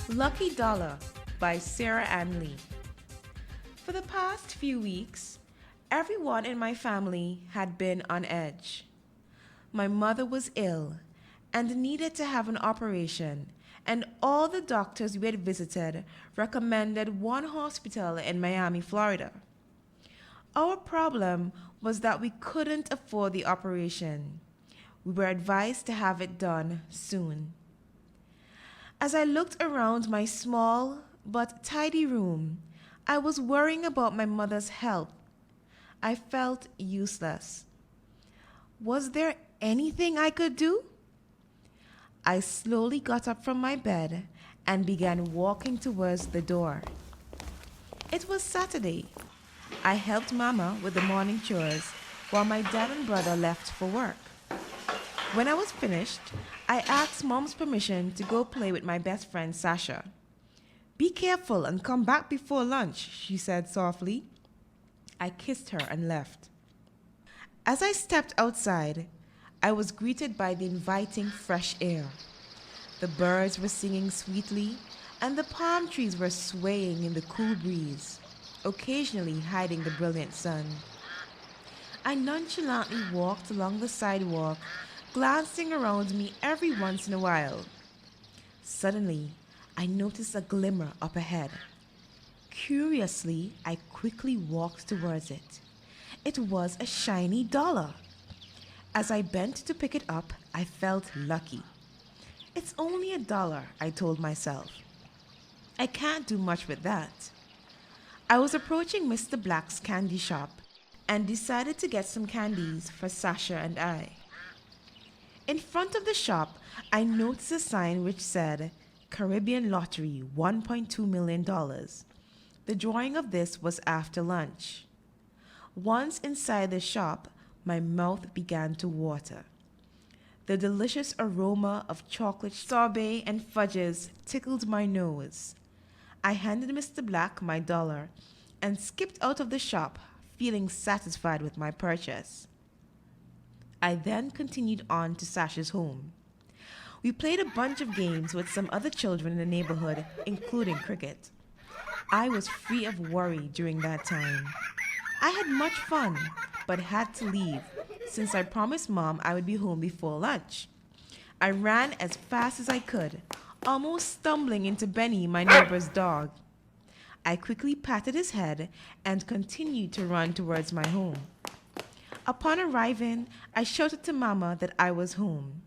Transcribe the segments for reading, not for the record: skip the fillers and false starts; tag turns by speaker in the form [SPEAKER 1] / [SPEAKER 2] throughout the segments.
[SPEAKER 1] Lucky Dollar by Sarah Ann Lee. For the past few weeks, everyone in my family had been on edge. My mother was ill and needed to have an operation, and all the doctors we had visited recommended one hospital in Miami, Florida. Our problem was that we couldn't afford the operation. We were advised to have it done soon. As I looked around my small but tidy room, I was worrying about my mother's health. I felt useless. Was there anything I could do? I slowly got up from my bed and began walking towards the door. It was Saturday. I helped Mama with the morning chores while my dad and brother left for work. When I was finished, I asked Mom's permission to go play with my best friend Sasha. "Be careful and come back before lunch," she said softly. I kissed her and left. As I stepped outside, I was greeted by the inviting fresh air. The birds were singing sweetly, and the palm trees were swaying in the cool breeze, occasionally hiding the brilliant sun. I nonchalantly walked along the sidewalk, glancing around me every once in a while. Suddenly, I noticed a glimmer up ahead. Curiously, I quickly walked towards it. It was a shiny dollar. As I bent to pick it up, I felt lucky. "It's only $1, I told myself. I can't do much with that. I was approaching Mr. Black's candy shop and decided to get some candies for Sasha and I. In front of the shop, I noticed a sign which said, "Caribbean Lottery, $1.2 million. The drawing of this was after lunch. Once inside the shop, my mouth began to water. The delicious aroma of chocolate sorbet and fudges tickled my nose. I handed Mr. Black my dollar and skipped out of the shop, feeling satisfied with my purchase. I then continued on to Sasha's home. We played a bunch of games with some other children in the neighborhood, including cricket. I was free of worry during that time. I had much fun, but had to leave since I promised Mom I would be home before lunch. I ran as fast as I could, almost stumbling into Benny, my neighbor's dog. I quickly patted his head and continued to run towards my home. Upon arriving, I shouted to Mama that I was home.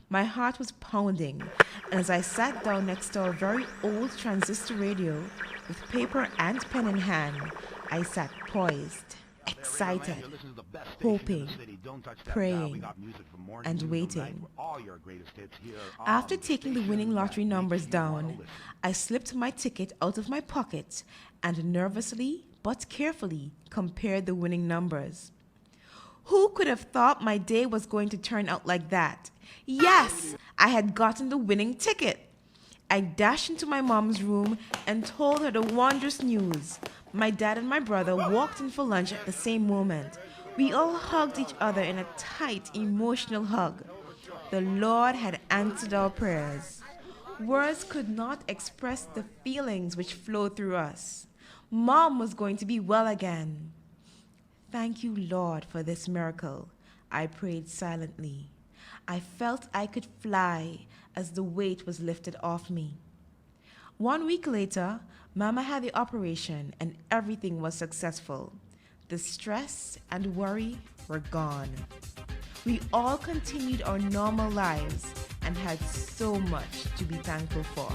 [SPEAKER 1] My heart was pounding, and as I sat down next to a very old transistor radio with paper and pen in hand, I sat poised, excited, hoping, praying, and waiting. After taking the winning lottery numbers down, I slipped my ticket out of my pocket and nervously but carefully compared the winning numbers. Who could have thought my day was going to turn out like that? Yes, I had gotten the winning ticket. I dashed into my mom's room and told her the wondrous news. My dad and my brother walked in for lunch at the same moment. We all hugged each other in a tight, emotional hug. The Lord had answered our prayers. Words could not express the feelings which flowed through us. Mom was going to be well again. "Thank you, Lord, for this miracle," I prayed silently. I felt I could fly as the weight was lifted off me. 1 week later, Mama had the operation and everything was successful. The stress and worry were gone. We all continued our normal lives and had so much to be thankful for.